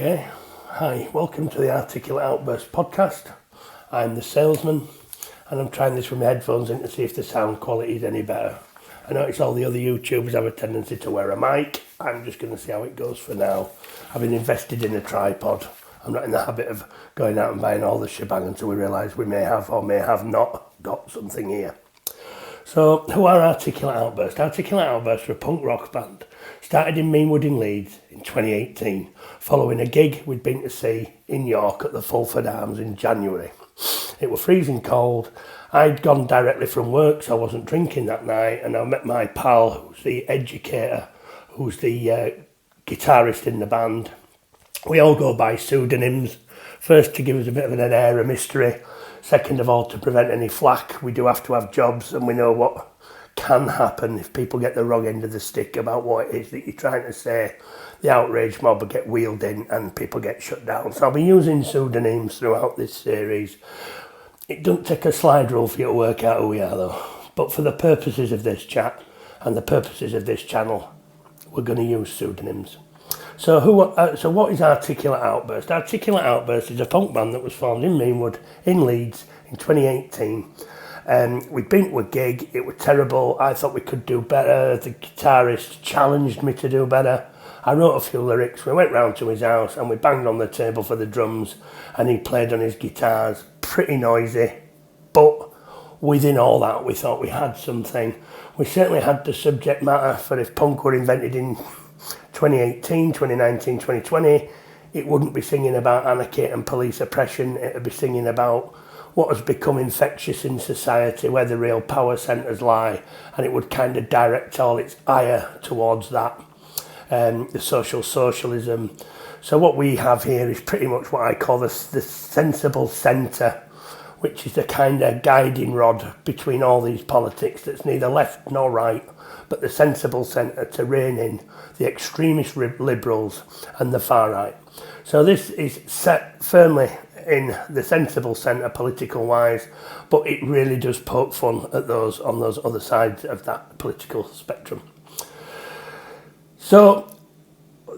Okay, hi, welcome to the Articulate Outburst podcast. I'm the Salesman and I'm trying this with my headphones in to see if the sound quality is any better. I notice all the other YouTubers have a tendency to wear a mic. I'm just going to see how it goes for now. Having invested in a tripod, I'm not in the habit of going out and buying all the shebang until we realise we may have or may have not got something here. So, who are Articulate Outburst? Articulate Outburst are a punk rock band. Started in Meanwood in Leeds in 2018, following a gig we'd been to see in York at the Fulford Arms in January. It was freezing cold. I'd gone directly from work, so I wasn't drinking that night, and I met my pal, who's the educator, who's the guitarist in the band. We all go by pseudonyms. First, to give us a bit of an air of mystery. Second of all, to prevent any flack. We do have to have jobs, and we know what can happen if people get the wrong end of the stick about what it is that you're trying to say. The outrage mob will get wheeled in and people get shut down. So I'll be using pseudonyms throughout this series. It doesn't take a slide rule for you to work out who we are though. But for the purposes of this chat and the purposes of this channel, we're going to use pseudonyms. So what is Articulate Outburst? Articulate Outburst is a punk band that was formed in Meanwood in Leeds in 2018. We'd been to a gig, it was terrible. I thought we could do better. The guitarist challenged me to do better. I wrote a few lyrics. We went round to his house and we banged on the table for the drums and he played on his guitars, pretty noisy, but within all that we thought we had something. We certainly had the subject matter for if punk were invented in 2018, 2019, 2020, it wouldn't be singing about anarchy and police oppression, it would be singing about what has become infectious in society, where the real power centres lie, and it would kind of direct all its ire towards that, the social socialism. So what we have here is pretty much what I call the sensible centre, which is the kind of guiding rod between all these politics that's neither left nor right, but the sensible centre to rein in the extremist liberals and the far right. So this is set firmly in the sensible centre political wise, but it really does poke fun at those on those other sides of that political spectrum. So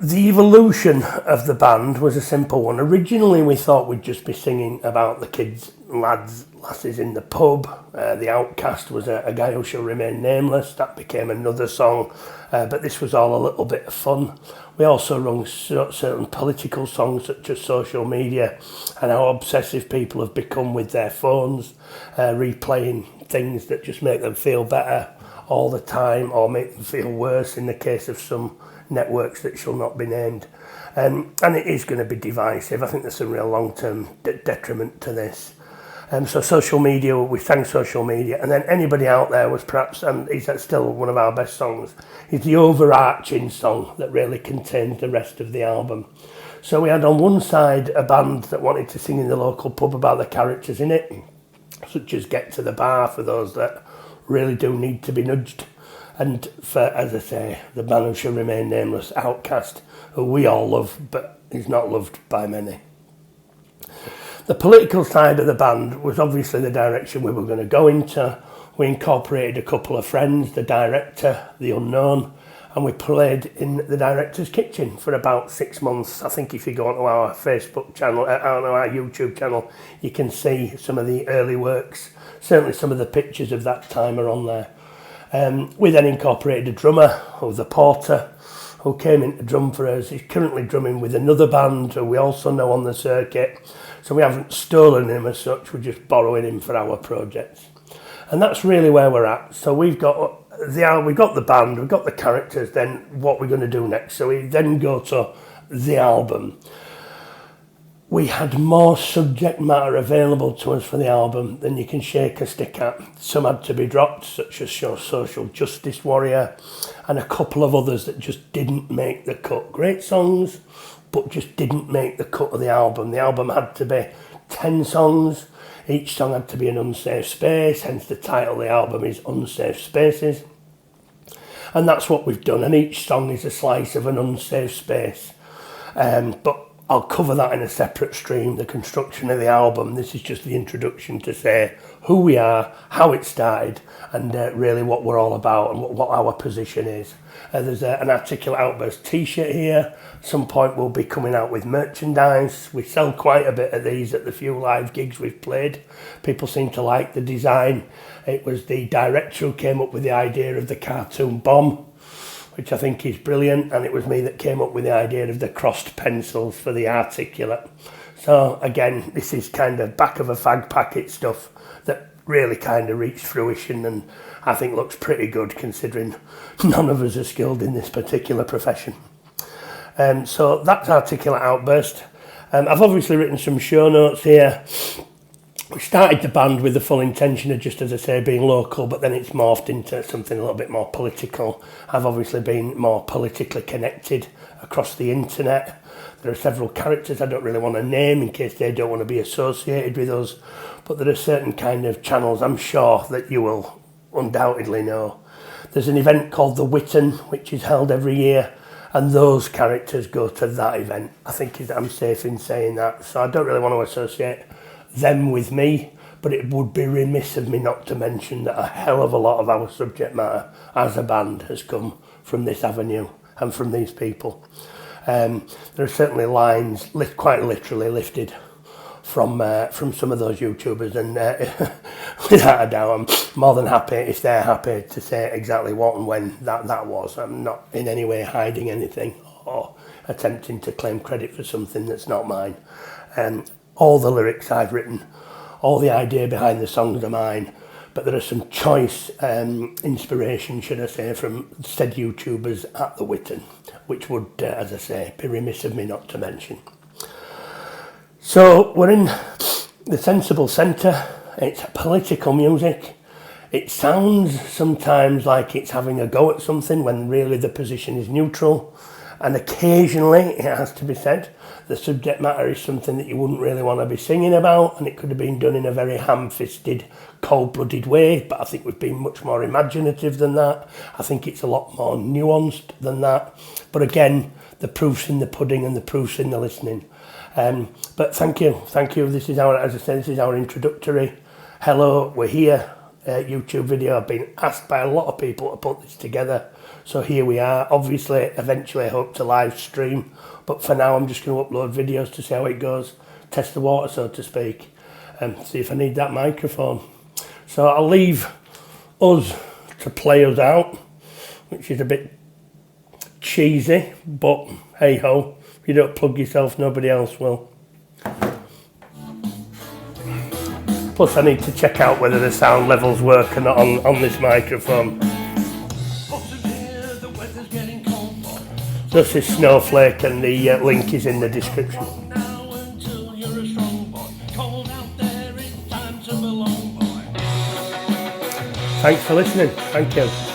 the evolution of the band was a simple one. Originally we thought we'd just be singing about the kids, lads, lasses in the pub. The Outcast was a guy who shall remain nameless. That became another song, but this was all a little bit of fun. We also wrote certain political songs such as Social Media and how obsessive people have become with their phones, replaying things that just make them feel better all the time or make them feel worse in the case of some networks that shall not be named. And it is going to be divisive. I think there's some real long-term detriment to this. So Social Media, we sang Social Media, and then Anybody Out There was perhaps, and is still one of our best songs, is the overarching song that really contains the rest of the album. So we had on one side a band that wanted to sing in the local pub about the characters in it, such as Get to the Bar for those that really do need to be nudged. And for, as I say, the man who shall remain nameless, Outcast, who we all love, but is not loved by many. The political side of the band was obviously the direction we were going to go into. We incorporated a couple of friends, the director, the unknown, and we played in the director's kitchen for about 6 months. I think if you go onto our Facebook channel, our YouTube channel, you can see some of the early works. Certainly some of the pictures of that time are on there. We then incorporated a drummer, who was the Porter, who came in to drum for us. He's currently drumming with another band who we also know on the circuit. So we haven't stolen him as such, we're just borrowing him for our projects. And that's really where we're at. So we've got the band, we've got the characters, then what we're going to do next. So we then go to the album. We had more subject matter available to us for the album than you can shake a stick at. Some had to be dropped, such as Social Justice Warrior, and a couple of others that just didn't make the cut. Great songs, but just didn't make the cut of the album. The album had to be 10 songs. Each song had to be an unsafe space, hence the title of the album is Unsafe Spaces. And that's what we've done, and each song is a slice of an unsafe space. But I'll cover that in a separate stream, the construction of the album. This is just the introduction to say who we are, how it started, and really what we're all about and what our position is. There's an Articulate Outburst t-shirt here. At some point we'll be coming out with merchandise. We sell quite a bit of these at the few live gigs we've played. People seem to like the design. It was the director who came up with the idea of the cartoon bomb, which I think is brilliant, and it was me that came up with the idea of the crossed pencils for the Articulate. So again, this is kind of back of a fag packet stuff that really kind of reached fruition, and I think looks pretty good considering none of us are skilled in this particular profession. So that's Articulate Outburst. I've obviously written some show notes here. We started the band with the full intention of, just as I say, being local, but then it's morphed into something a little bit more political. I've obviously been more politically connected across the internet. There are several characters I don't really want to name in case they don't want to be associated with us, but there are certain kind of channels I'm sure that you will undoubtedly know. There's an event called the Whitton, which is held every year, and those characters go to that event. I think I'm safe in saying that, so I don't really want to associate them with me, but it would be remiss of me not to mention that a hell of a lot of our subject matter as a band has come from this avenue and from these people. There are certainly lines quite literally lifted from some of those YouTubers, and without a doubt I'm more than happy if they're happy to say exactly what and when that was. I'm not in any way hiding anything or attempting to claim credit for something that's not mine. All the lyrics I've written, all the idea behind the songs are mine, but there are some choice inspiration, should I say, from said YouTubers at the Whitton, which would, as I say, be remiss of me not to mention. So we're in the sensible centre. It's political music. It sounds sometimes like it's having a go at something when really the position is neutral, and occasionally, it has to be said, the subject matter is something that you wouldn't really want to be singing about, and it could have been done in a very ham-fisted, cold-blooded way, but I think we've been much more imaginative than that. I think it's a lot more nuanced than that. But again, the proof's in the pudding and the proof's in the listening. But thank you. This is our, as I said, this is our introductory. Hello, we're here. YouTube video. I've been asked by a lot of people to put this together. So here we are. Obviously, eventually I hope to live stream, but for now I'm just going to upload videos to see how it goes, test the water, so to speak, and see if I need that microphone. So I'll leave us to play us out, which is a bit cheesy, but hey ho, if you don't plug yourself, nobody else will. Plus I need to check out whether the sound levels work or not on this microphone. This is Snowflake, and the link is in the description. Thanks for listening. Thank you.